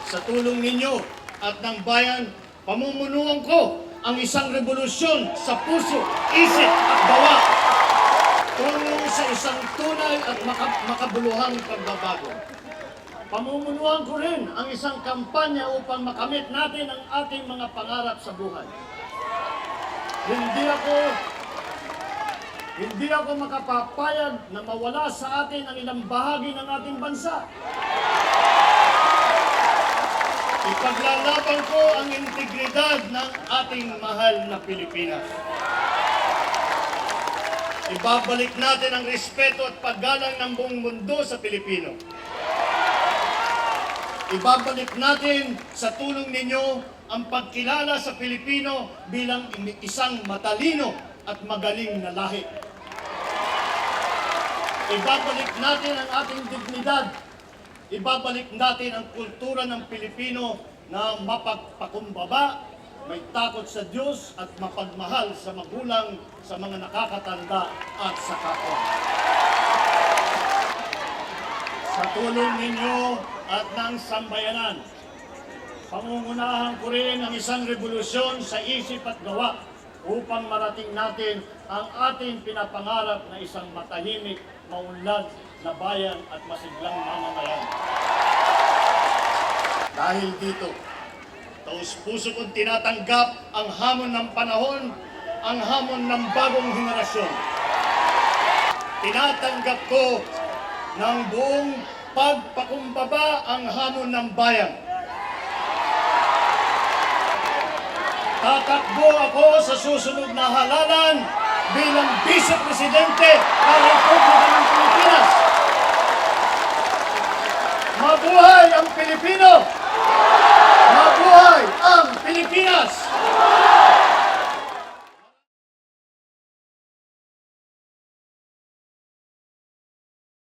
Sa tulong ninyo at ng bayan, pamumunuan ko ang isang revolusyon sa puso, isip at gawa tungo sa isang tunay at makabuluhang pagbabago. Pamumunuan ko rin ang isang kampanya upang makamit natin ang ating mga pangarap sa buhay. Hindi ako makapapayag na mawala sa atin ang ilang bahagi ng ating bansa. Ipaglalaban ko ang integridad ng ating mahal na Pilipinas. Ibabalik natin ang respeto at paggalang ng buong mundo sa Pilipino. Ibabalik natin sa tulong ninyo ang pagkilala sa Pilipino bilang isang matalino at magaling na lahi. Ibabalik natin ang ating dignidad. Ibabalik natin ang kultura ng Pilipino na mapagpakumbaba, may takot sa Diyos at mapagmahal sa magulang, sa mga nakakatanda at sa kapwa. Sa tulong ninyo at ng sambayanan, pangungunahan ko rin ang isang revolusyon sa isip at gawa upang marating natin ang ating pinapangarap na isang matahimik, maunlad na bayan at masiglang mamamayan. Dahil dito, taus-puso kong tinatanggap ang hamon ng panahon, ang hamon ng bagong henerasyon. Tinatanggap ko ng buong pagpakumbaba ang hamon ng bayan. Tatakbo ako sa susunod na halalan bilang Vice Presidente ng Republika ng Pilipinas. Mabuhay ang Pilipino!